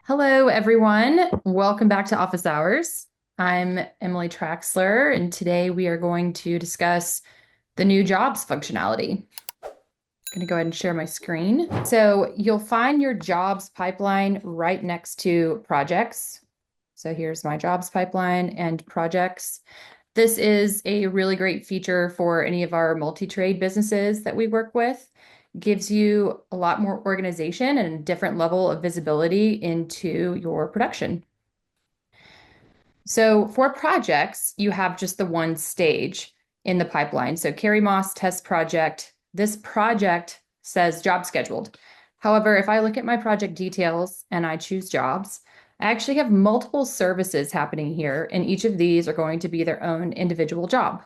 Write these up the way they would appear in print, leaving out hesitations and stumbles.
Hello, everyone. Welcome back to Office Hours. I'm Emily Traxler, and today we are going to discuss the new jobs functionality. I'm going to go ahead and share my screen. So you'll find your jobs pipeline right next to projects. So here's my jobs pipeline and projects. This is a really great feature for any of our multi-trade businesses that we work with. Gives you a lot more organization and a different level of visibility into your production. So for projects, you have just the one stage in the pipeline. So Carrie Moss test project, this project says job scheduled. However, if I look at my project details and I choose jobs, I actually have multiple services happening here, and each of these are going to be their own individual job.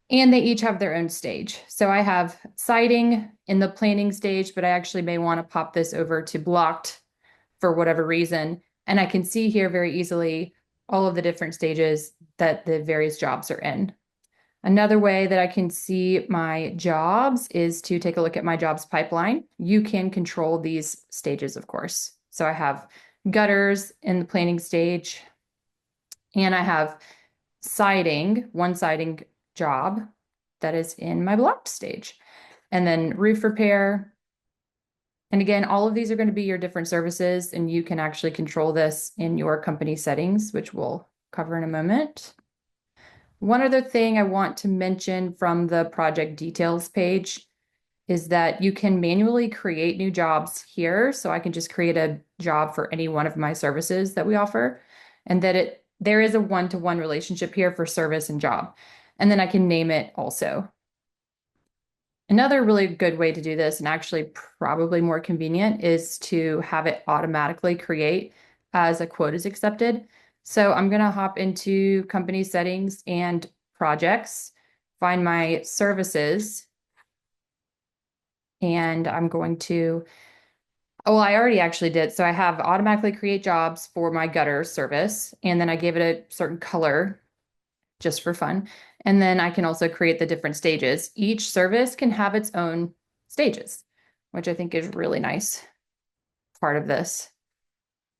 And they each have their own stage. So I have siding in the planning stage, but I actually may want to pop this over to blocked for whatever reason. And I can see here very easily all of the different stages that the various jobs are in. Another way that I can see my jobs is to take a look at my jobs pipeline. You can control these stages, of course. So I have gutters in the planning stage, and I have siding, one siding job that is in my blocked stage. And then roof repair. And again, all of these are going to be your different services, and you can actually control this in your company settings, which we'll cover in a moment. One other thing I want to mention from the project details page is that you can manually create new jobs here. So I can just create a job for any one of my services that we offer, and that there is a one-to-one relationship here for service and job. And then I can name it also. Another really good way to do this, and actually probably more convenient, is to have it automatically create as a quote is accepted. So I'm going to hop into company settings and projects, find my services, and I'm going to, oh, well, I already actually did. So I have automatically create jobs for my gutter service, and then I gave it a certain color just for fun. And then I can also create the different stages. Each service can have its own stages, which I think is really nice part of this.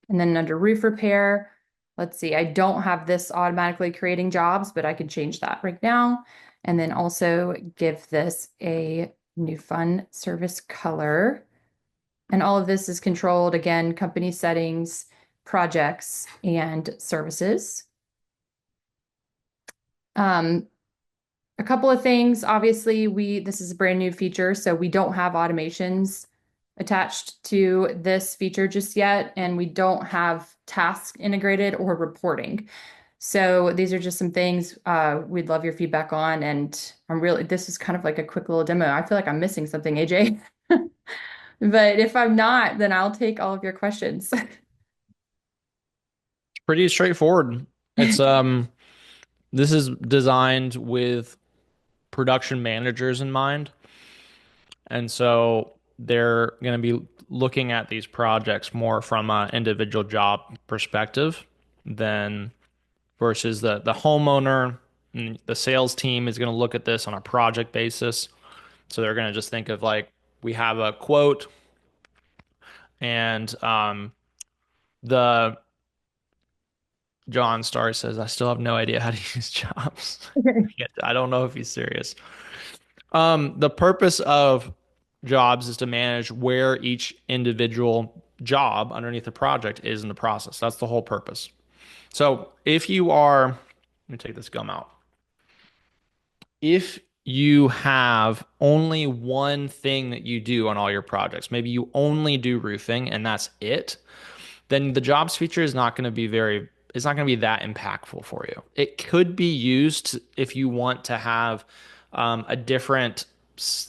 And then under roof repair, let's see, I don't have this automatically creating jobs, but I can change that right now. And then also give this a new fun service color. And all of this is controlled, again, company settings, projects, and services. A couple of things. Obviously, this is a brand new feature, so we don't have automations attached to this feature just yet, and we don't have tasks integrated or reporting. So these are just some things we'd love your feedback on, and this is kind of like a quick little demo. I feel like I'm missing something, AJ. But if I'm not, then I'll take all of your questions. Pretty straightforward. It's this is designed with production managers in mind. And so they're going to be looking at these projects more from an individual job perspective than versus the homeowner and the sales team is going to look at this on a project basis. So they're going to just think of like we have a quote and the John Star says, I still have no idea how to use jobs. I don't know if he's serious. The purpose of jobs is to manage where each individual job underneath the project is in the process. That's the whole purpose. So if you are, let me take this gum out. If you have only one thing that you do on all your projects, maybe you only do roofing and that's it, then the jobs feature is not going to be it's not going to be that impactful for you. It could be used if you want to have a different,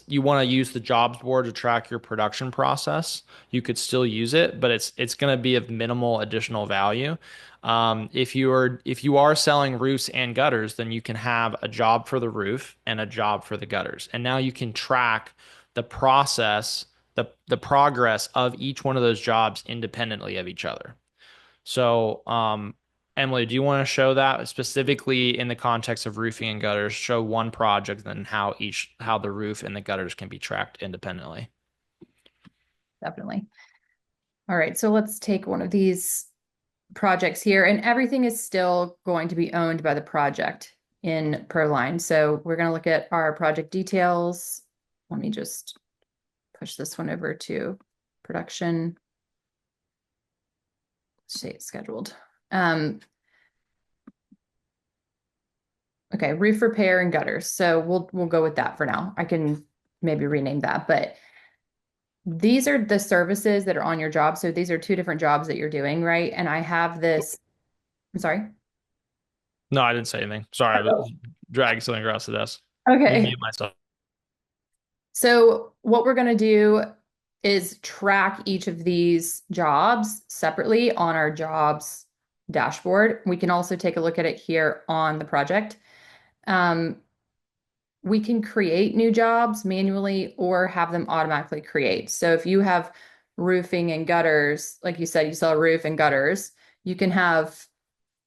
you want to use the jobs board to track your production process. You could still use it, but it's going to be of minimal additional value. If you are selling roofs and gutters, then you can have a job for the roof and a job for the gutters, and now you can track the process, the progress of each one of those jobs independently of each other. So, Emily, do you want to show that specifically in the context of roofing and gutters? Show one project and how the roof and the gutters can be tracked independently. Definitely. All right, so let's take one of these projects here, and everything is still going to be owned by the project in ProLine. So we're going to look at our project details. Let me just push this one over to production. Say it's scheduled. Um, okay, roof repair and gutters. So we'll go with that for now. I can maybe rename that, but these are the services that are on your job. So these are two different jobs that you're doing, right? And I have this, I'm sorry. No, I didn't say anything. Sorry, I Oh, was dragging something across the desk. Let me okay. mute myself. So what we're going to do is track each of these jobs separately on our jobs dashboard. We can also take a look at it here on the project. Um, we can create new jobs manually or have them automatically create. So if you have roofing and gutters, like you said, you sell roof and gutters, you can have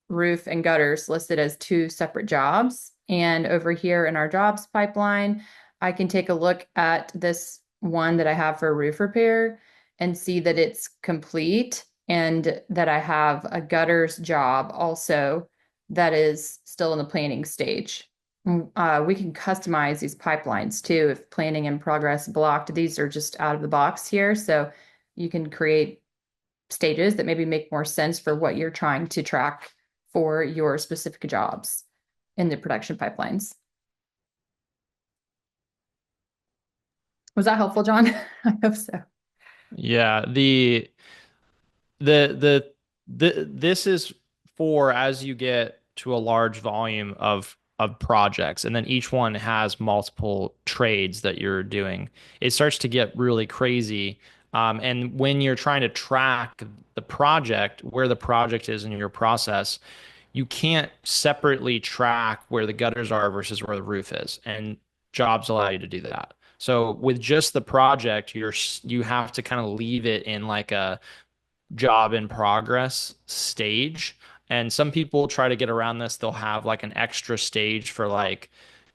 roof and gutters listed as two separate jobs. And over here in our jobs pipeline, I can take a look at this one that I have for roof repair and see that it's complete and that I have a gutters job also that is still in the planning stage. We can customize these pipelines too if planning in progress blocked. These are just out of the box here. So you can create stages that maybe make more sense for what you're trying to track for your specific jobs in the production pipelines. Was that helpful, John? I hope so. Yeah, the this is for as you get to a large volume of projects, and then each one has multiple trades that you're doing. It starts to get really crazy. And when you're trying to track the project, where the project is in your process, you can't separately track where the gutters are versus where the roof is. And jobs allow you to do that. So with just the project, you have to kind of leave it in like a job in progress stage. And some people try to get around this. They'll have like an extra stage for like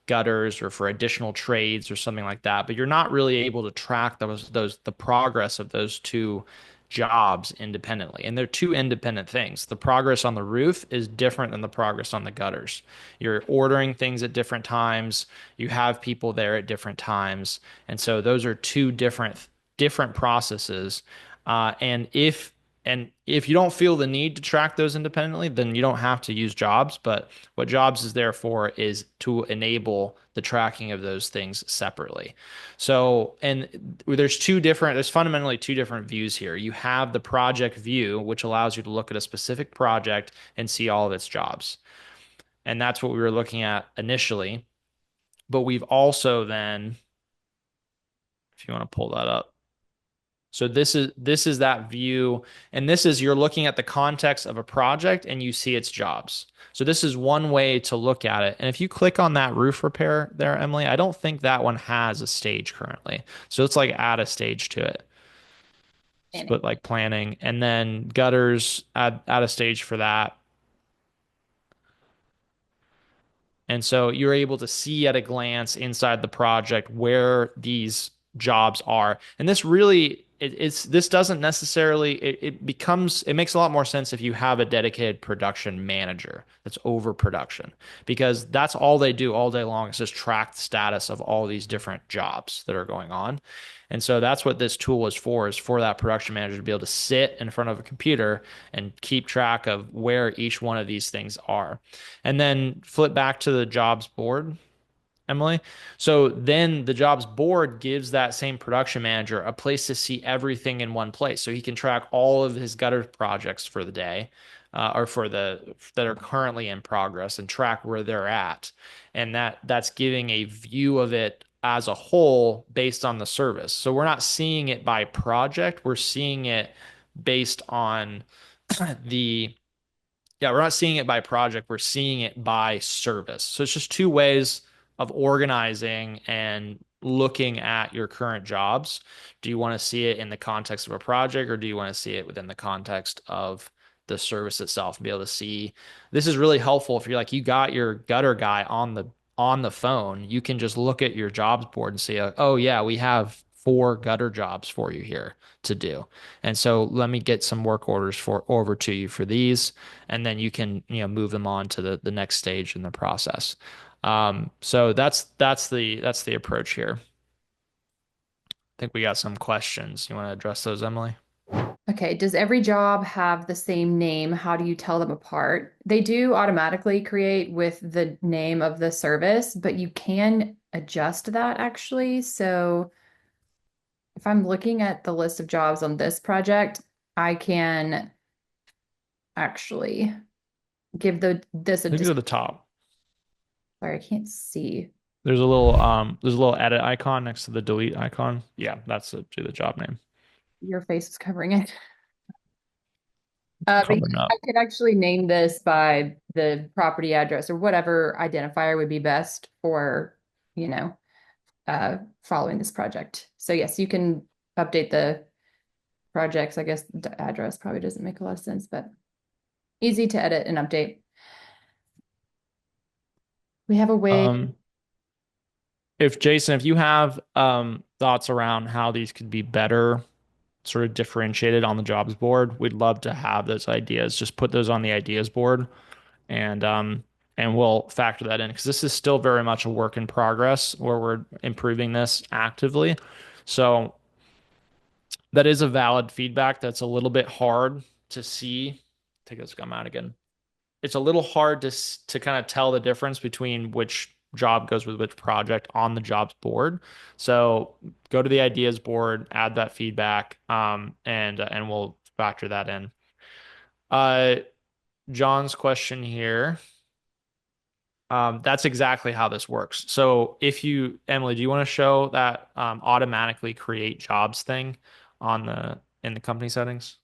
gutters or for additional trades or something like that. But you're not really able to track the progress of those two jobs independently. And they're two independent things. The progress on the roof is different than the progress on the gutters. You're ordering things at different times. You have people there at different times. And so those are two different processes. And if you don't feel the need to track those independently, then you don't have to use jobs. But what jobs is there for is to enable the tracking of those things separately. So, and there's fundamentally two different views here. You have the project view, which allows you to look at a specific project and see all of its jobs. And that's what we were looking at initially. But we've also then, if you want to pull that up, so this is that view, and this is you're looking at the context of a project and you see its jobs. So this is one way to look at it. And if you click on that roof repair there, Emily, I don't think that one has a stage currently. So it's like add a stage to it. Just put like planning and then gutters, add a stage for that. And so you're able to see at a glance inside the project where these jobs are. And this really, this doesn't necessarily, it makes a lot more sense if you have a dedicated production manager that's over production, because that's all they do all day long is just track the status of all these different jobs that are going on. And so that's what this tool is for that production manager to be able to sit in front of a computer and keep track of where each one of these things are. And then flip back to the jobs board, Emily. So then the jobs board gives that same production manager a place to see everything in one place. So he can track all of his gutter projects for the day, or for the that are currently in progress and track where they're at. And that's giving a view of it as a whole based on the service. So we're not seeing it by project, we're seeing it based on the yeah, we're not seeing it by project, we're seeing it by service. So it's just two ways of organizing and looking at your current jobs. Do you want to see it in the context of a project, or do you want to see it within the context of the service itself and be able to see? This is really helpful if you're like you got your gutter guy on the phone. You can just look at your jobs board and see, oh yeah, we have 4 gutter jobs for you here to do. And so let me get some work orders for over to you for these, and then you can, move them on to the next stage in the process. So that's the approach here. I think we got some questions. You want to address those, Emily? Okay, does every job have the same name? How do you tell them apart? They do automatically create with the name of the service, but you can adjust that actually. So if I'm looking at the list of jobs on this project, I can actually give this a I think dis they're the top. sorry, I can't see. There's a little edit icon next to the delete icon. Yeah, that's the job name. Your face is covering it. But yeah, Covering I up. could actually name this by the property address or whatever identifier would be best for, you know, following this project. So yes, you can update the projects. I guess the address probably doesn't make a lot of sense, but easy to edit and update. We have a way. Um, if Jason, if you have thoughts around how these could be better sort of differentiated on the jobs board, we'd love to have those ideas. Just put those on the ideas board and we'll factor that in because this is still very much a work in progress where we're improving this actively. So that is a valid feedback that's a little bit hard to see. Take this gum out again. It's a little hard to kind of tell the difference between which job goes with which project on the jobs board. So go to the ideas board, add that feedback, and we'll factor that in. Uh, John's question here. That's exactly how this works. So if you, Emily, do you want to show that automatically create jobs thing on the in the company settings?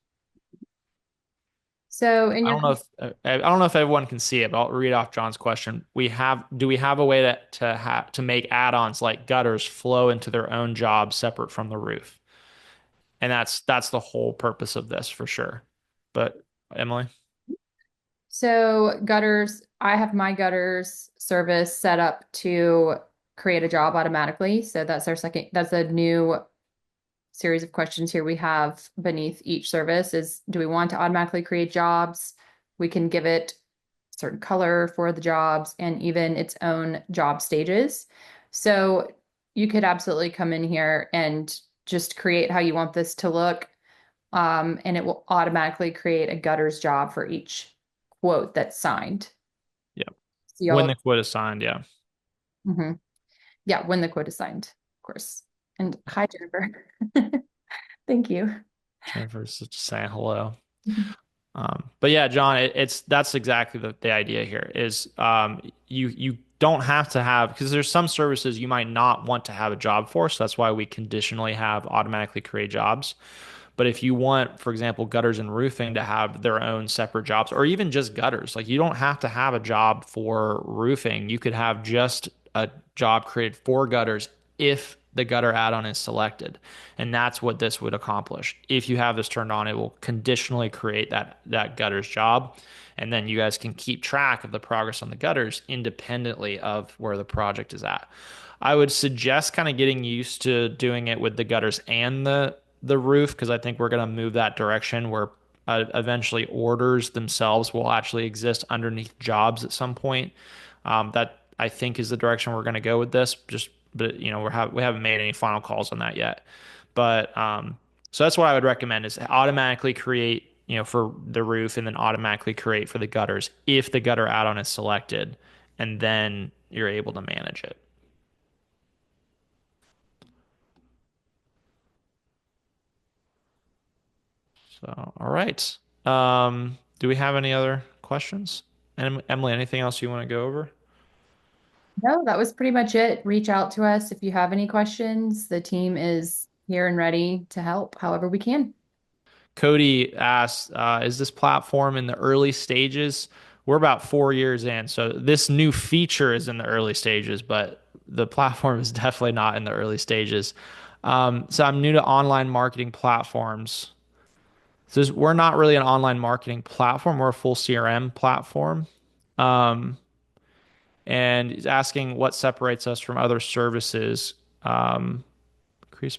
So in I your don't know if I don't know if everyone can see it, but I'll read off John's question. Do we have a way to make add-ons like gutters flow into their own job separate from the roof? And that's the whole purpose of this for sure. But Emily, So gutters, I have my gutters service set up to create a job automatically. So that's a new series of questions here we have beneath each service is, do we want to automatically create jobs? We can give it a certain color for the jobs and even its own job stages. So you could absolutely come in here and just create how you want this to look. And it will automatically create a gutters job for each quote that's signed. yeah. See all When of, the quote is signed, yeah. mhm. Yeah, when the quote is signed, of course. And hi, Jennifer. Thank you. Jennifer's just saying hello. But yeah, John, that's exactly the idea here is you don't have to have because there's some services you might not want to have a job for, so that's why we conditionally have automatically create jobs. But if you want, for example, gutters and roofing to have their own separate jobs, or even just gutters, like you don't have to have a job for roofing. You could have just a job created for gutters if the gutter add-on is selected. And that's what this would accomplish. If you have this turned on, it will conditionally create that gutters job. And then you guys can keep track of the progress on the gutters independently of where the project is at. I would suggest kind of getting used to doing it with the gutters and the roof because I think we're going to move that direction where eventually orders themselves will actually exist underneath jobs at some point. That I think is the direction we're going to go with this. But we haven't made any final calls on that yet. But so that's what I would recommend is automatically create, for the roof and then automatically create for the gutters if the gutter add-on is selected, and then you're able to manage it. So, all right. Do we have any other questions? And Emily, anything else you want to go over? No, that was pretty much it. Reach out to us if you have any questions. The team is here and ready to help however we can. Cody asked, is this platform in the early stages? We're about 4 years in, so this new feature is in the early stages, but the platform is definitely not in the early stages. So I'm new to online marketing platforms. We're not really an online marketing platform. We're a full CRM platform. Um, and he's asking what separates us from other services. Increase.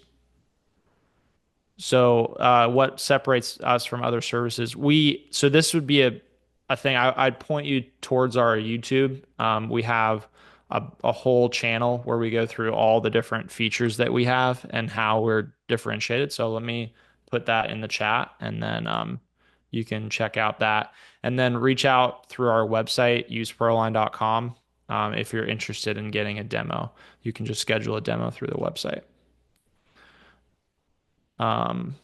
So, what separates us from other services? So this would be a thing I'd point you towards our YouTube. We have a whole channel where we go through all the different features that we have and how we're differentiated. So let me put that in the chat, and then you can check out that. And then reach out through our website, useproline.com. If you're interested in getting a demo, you can just schedule a demo through the website. Um,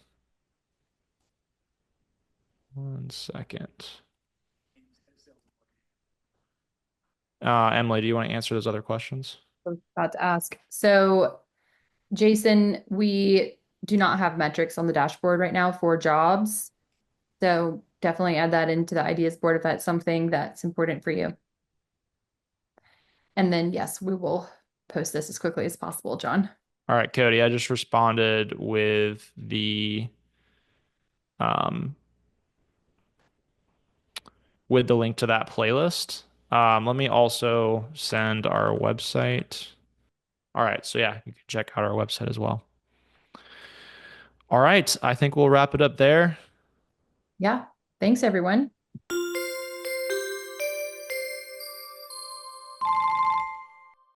One second. Emily, do you want to answer those other questions? I was about to ask. So, Jason, we do not have metrics on the dashboard right now for jobs. So definitely add that into the ideas board if that's something that's important for you. And then, yes, we will post this as quickly as possible, John. All right, Cody, I just responded um, with the link to that playlist. Let me also send our website. All right, so yeah, you can check out our website as well. All right, I think we'll wrap it up there. Yeah. Thanks, everyone.